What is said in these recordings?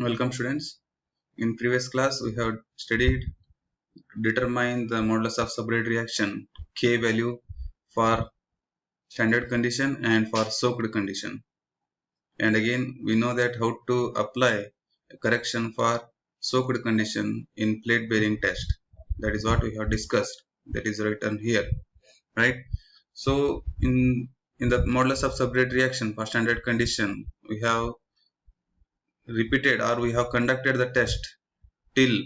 Welcome students. In previous class we have studied determine the modulus of substrate reaction K value for standard condition and for soaked condition. And again we know that how to apply a correction for soaked condition in plate bearing test. That is what we have discussed. That is written here, right? So in the modulus of substrate reaction for standard condition we have repeated or we have conducted the test till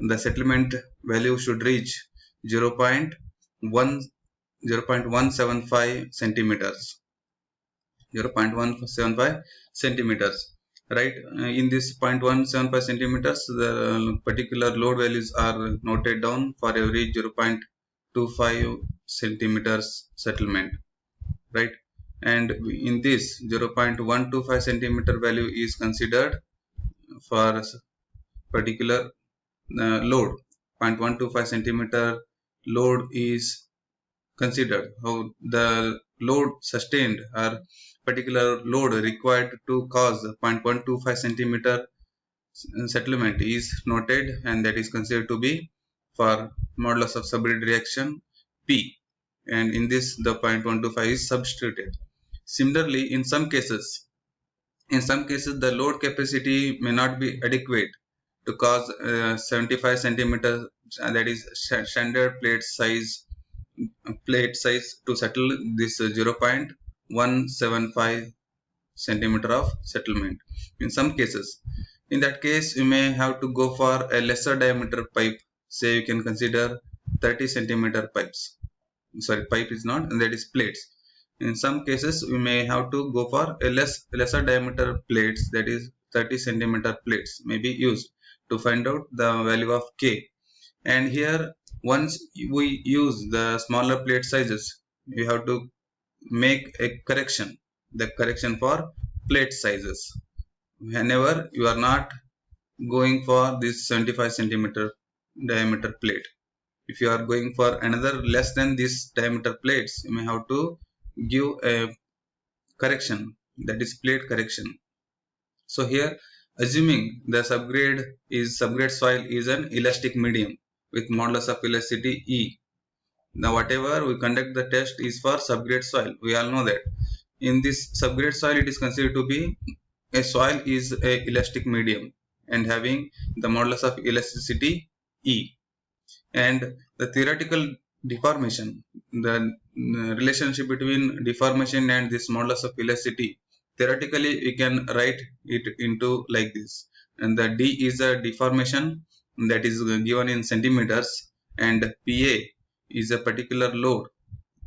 the settlement value should reach 0.175 centimeters. 0.175 centimeters, right? In this 0.175 centimeters the particular load values are noted down for every 0.25 centimeters settlement, right? And in this 0.125 centimeter value is considered for particular load. 0.125 centimeter load is considered. How the load sustained or particular load required to cause 0.125 centimeter settlement is noted, and that is considered to be for modulus of substrate reaction P, and in this the 0.125 is substituted. Similarly, in some cases the load capacity may not be adequate to cause 75 centimeters, that is standard plate size to settle this 0.175 centimeter of settlement. In some cases, in that case you may have to go for a lesser diameter pipe. Say you can consider 30 centimeter pipes. Sorry, pipe is not, and that is plates. In some cases we may have to go for a lesser diameter plates, that is 30 centimeter plates may be used to find out the value of K. And here once we use the smaller plate sizes, we have to make a correction, the correction for plate sizes. Whenever you are not going for this 75 centimeter diameter plate, if you are going for another less than this diameter plates, you may have to give a correction, that is plate correction. So here, assuming the subgrade soil is an elastic medium with modulus of elasticity E. Now whatever we conduct the test is for subgrade soil. We all know that in this subgrade soil it is considered to be a soil is a elastic medium and having the modulus of elasticity E. And the theoretical deformation, the relationship between deformation and this modulus of elasticity, theoretically we can write it into like this. And the D is a deformation that is given in centimeters, and PA is a particular load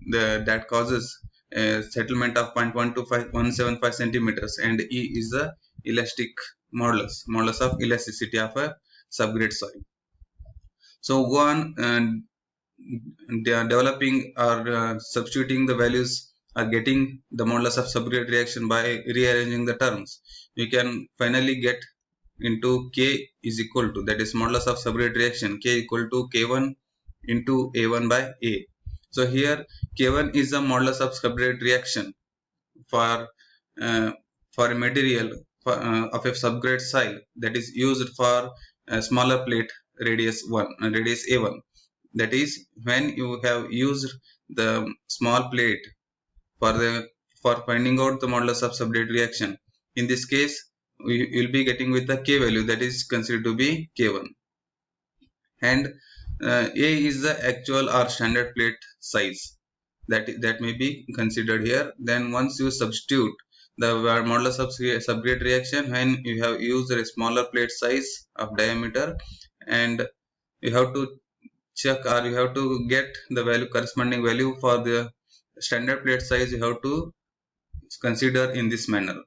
that causes a settlement of 0.175 centimeters, and E is the elastic modulus of elasticity of a subgrade soil. So go on developing or substituting the values or getting the modulus of subgrade reaction by rearranging the terms. You can finally get into K is equal to, that is modulus of subgrade reaction, K equal to K1 into A1 by A. So here K1 is the modulus of subgrade reaction for a material of a subgrade soil that is used for a smaller plate radius A1. That is, when you have used the small plate for finding out the modulus of subgrade reaction, in this case we will be getting with the K value that is considered to be K1, and A is the actual or standard plate size that may be considered here. Then once you substitute the modulus of subgrade reaction when you have used a smaller plate size of diameter, and you have to check or you have to get the value, corresponding value for the standard plate size, you have to consider in this manner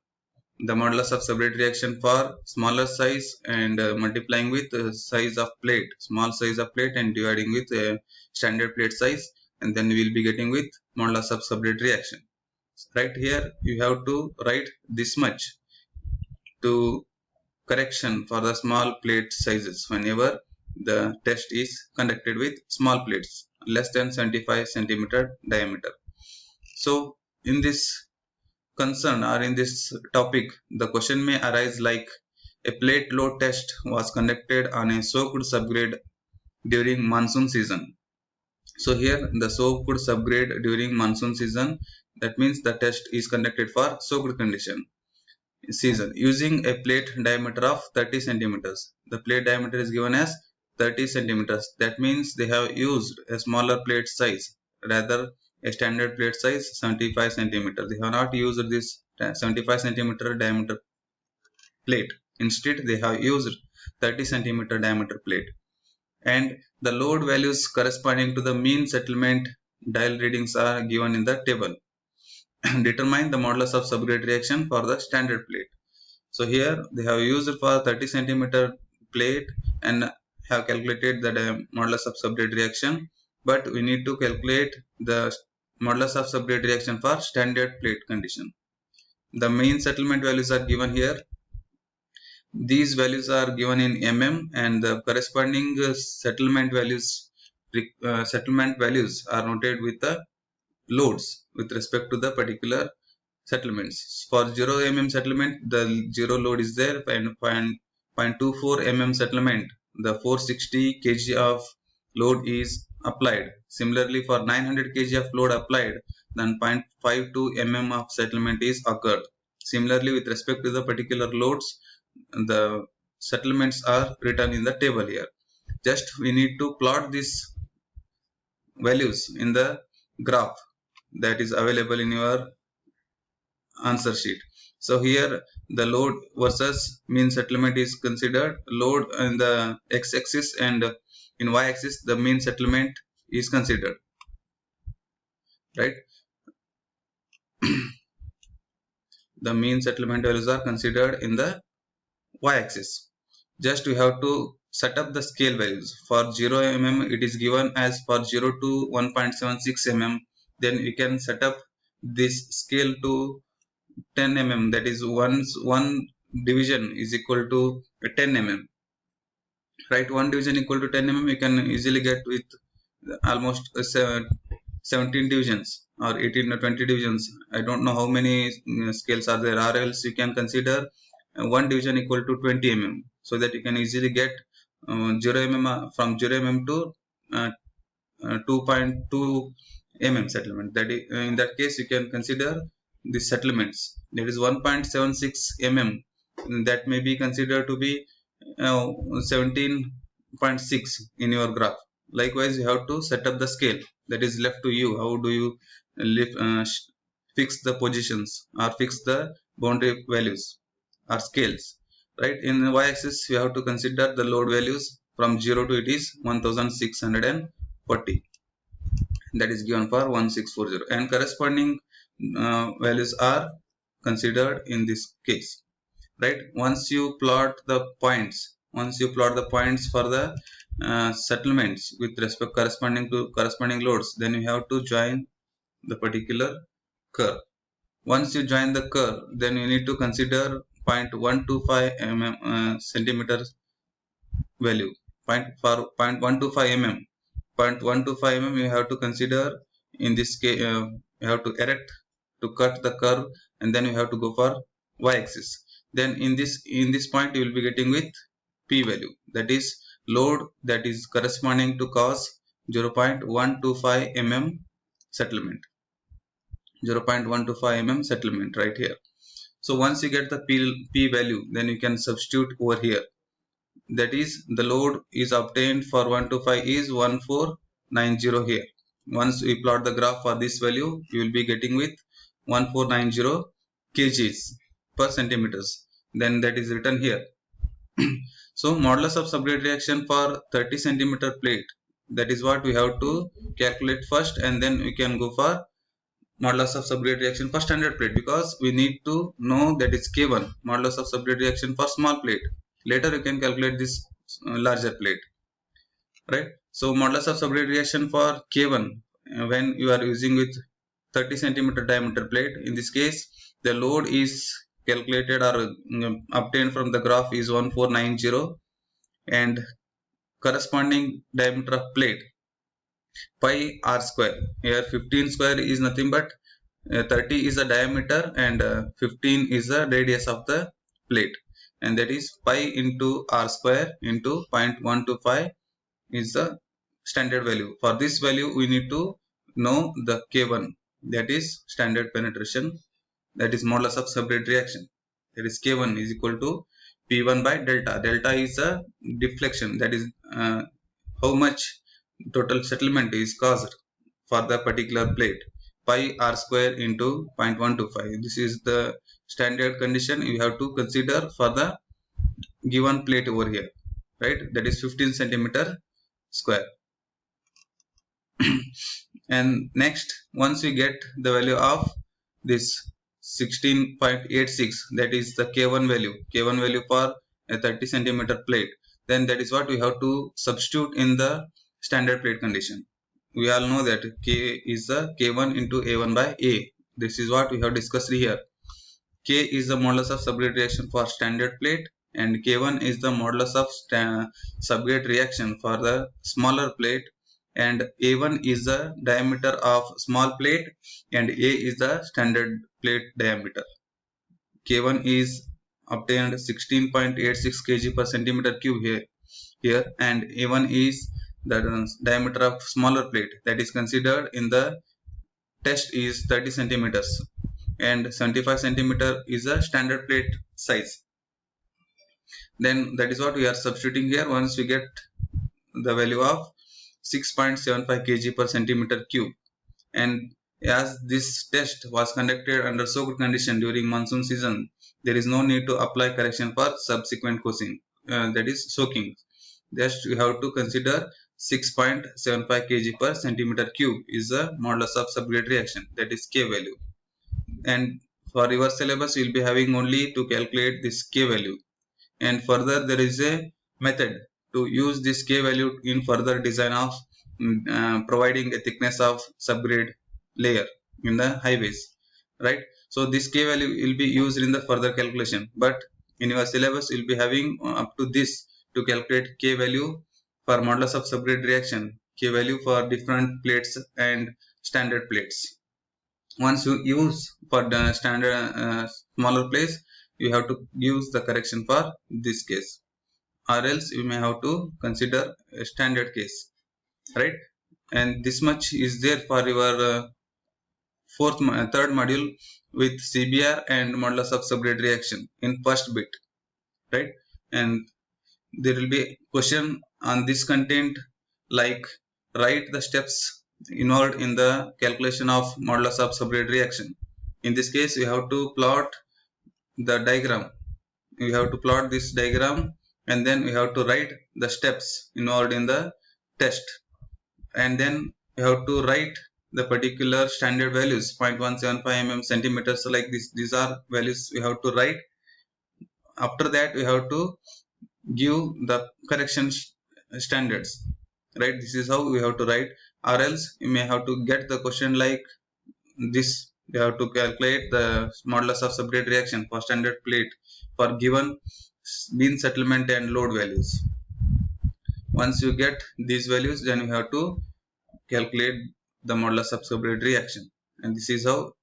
the modulus of subgrade reaction for smaller size and multiplying with size of plate, small size of plate, and dividing with standard plate size, and then we will be getting with modulus of subgrade reaction. Right here you have to write this much to correction for the small plate sizes whenever the test is conducted with small plates less than 75 centimeter diameter. So in this concern or in this topic, the question may arise like, A plate load test was conducted on a soaked subgrade during monsoon season. So here the soaked subgrade during monsoon season, that means the test is conducted for soaked condition season using a plate diameter of 30 centimeters. The plate diameter is given as 30 centimeters. That means they have used a smaller plate size, rather a standard plate size 75 centimeters. They have not used this 75 centimeter diameter plate. Instead, they have used 30 centimeter diameter plate. And the load values corresponding to the mean settlement dial readings are given in the table. Determine the modulus of subgrade reaction for the standard plate. So here they have used for 30 centimeter plate and have calculated the modulus of subgrade reaction, but we need to calculate the modulus of subgrade reaction for standard plate condition. The mean settlement values are given here. These values are given in mm, and the corresponding settlement values are noted with the loads with respect to the particular settlements. For 0 mm settlement, the 0 load is there, and 0.24 mm settlement, the 460 kg of load is applied. Similarly, for 900 kg of load applied, then 0.52 mm of settlement is occurred. Similarly, with respect to the particular loads, the settlements are written in the table here. Just we need to plot these values in the graph that is available in your answer sheet. So here the load versus mean settlement is considered. Load in the x-axis and in y-axis the mean settlement is considered, right? The mean settlement values are considered in the y-axis. Just we have to set up the scale values. For 0 mm it is given as for 0 to 1.76 mm. Then we can set up this scale to 10 mm, that is one division is equal to 10 mm, right? One division equal to 10 mm you can easily get with almost 17 divisions or 18 or 20 divisions. I don't know how many scales are there, or else you can consider one division equal to 20 mm, so that you can easily get 0 mm from 0 mm to 2.2 mm settlement. That is, in that case you can consider the settlements, that is 1.76 mm, that may be considered to be 17.6 in your graph. Likewise, you have to set up the scale, that is left to you. How do you fix the positions or fix the boundary values or scales, right? In y-axis you have to consider the load values from 0 to it is 1640, that is given for 1640, and corresponding values are considered in this case, right? Once you plot the points for the settlements with respect corresponding to corresponding loads, then you have to join the particular curve. Once you join the curve, then you need to consider 0.125 mm centimeters value. For 0.125 mm, 0.125 mm you have to consider. In this case you have to erect to cut the curve, and then you have to go for y-axis. Then in this point you will be getting with p value, that is load that is corresponding to cos 0.125 mm settlement, 0.125 mm settlement right here. So once you get the p value, then you can substitute over here, that is the load is obtained for 125 is 1490 here. Once we plot the graph for this value, you will be getting with 1490 kgs per centimeters, then that is written here. So modulus of subgrade reaction for 30 centimeter plate, that is what we have to calculate first, and then we can go for modulus of subgrade reaction for standard plate, because we need to know that is K1, modulus of subgrade reaction for small plate. Later you can calculate this larger plate, right? So modulus of subgrade reaction for K1 when you are using with 30 centimeter diameter plate, in this case the load is calculated or obtained from the graph is 1490, and corresponding diameter of plate pi r square. Here 15 square is nothing but 30 is the diameter and 15 is the radius of the plate. and that is pi into r square into 0.125 is the standard value. For this value we need to know the K1, that is standard penetration, that is modulus of substrate reaction, that is K1 is equal to P1 by delta. Delta is a deflection, that is how much total settlement is caused for the particular plate, pi r square into 0.125. This is the standard condition you have to consider for the given plate over here, right? That is 15 centimeter square. And next, once we get the value of this 16.86, that is the K1 value for a 30 centimeter plate, then that is what we have to substitute in the standard plate condition. We all know that K is the K1 into A1 by A. This is what we have discussed here. K is the modulus of subgrade reaction for standard plate, and K1 is the modulus of subgrade reaction for the smaller plate, and A1 is the diameter of small plate and A is the standard plate diameter. K1 is obtained 16.86 kg per centimeter cube here, and A1 is the diameter of smaller plate that is considered in the test is 30 centimeters, and 75 centimeter is a standard plate size. Then that is what we are substituting here. Once we get the value of 6.75 kg per centimeter cube, and as this test was conducted under soaked condition during monsoon season, there is no need to apply correction for subsequent cooling, that is soaking. Just you have to consider 6.75 kg per centimeter cube is the modulus of subgrade reaction, that is K value. And for your syllabus you will be having only to calculate this K value, and further there is a method to use this K value in further design of providing a thickness of subgrade layer in the highways, right? So this K value will be used in the further calculation, but in your syllabus you will be having up to this to calculate K value for modulus of subgrade reaction, K value for different plates and standard plates. Once you use for the standard smaller plates, you have to use the correction for this case, or else you may have to consider a standard case, right? And this much is there for your third module with CBR and modulus of subgrade reaction in first bit, right? And there will be a question on this content like write the steps involved in the calculation of modulus of subgrade reaction. In this case you have to plot the diagram, you have to plot this diagram, and then we have to write the steps involved in the test, and then you have to write the particular standard values 0.175 mm centimeters, so like this, these are values we have to write. After that we have to give the correction standards, right? This is how we have to write, or else you may have to get the question like this. You have to calculate the modulus of subgrade reaction for standard plate for given mean settlement and load values. Once you get these values, then you have to calculate the modulus of subgrade reaction, and this is how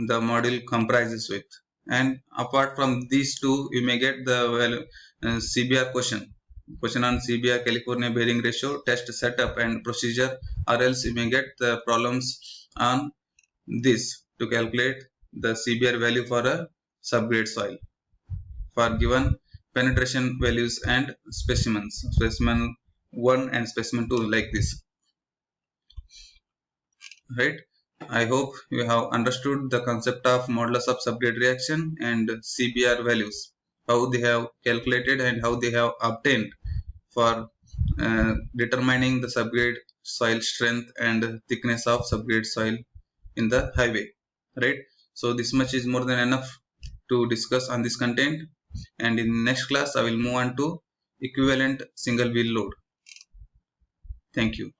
the module comprises with. And apart from these two, you may get the value CBR question on CBR California bearing ratio, test setup and procedure, or else you may get the problems on this to calculate the CBR value for a subgrade soil for given penetration values and specimens, specimen 1 and specimen 2, like this, right? I hope you have understood the concept of modulus of subgrade reaction and CBR values, how they have calculated and how they have obtained for determining the subgrade soil strength and thickness of subgrade soil in the highway, right? So this much is more than enough to discuss on this content, and in next class I will move on to equivalent single wheel load. Thank you.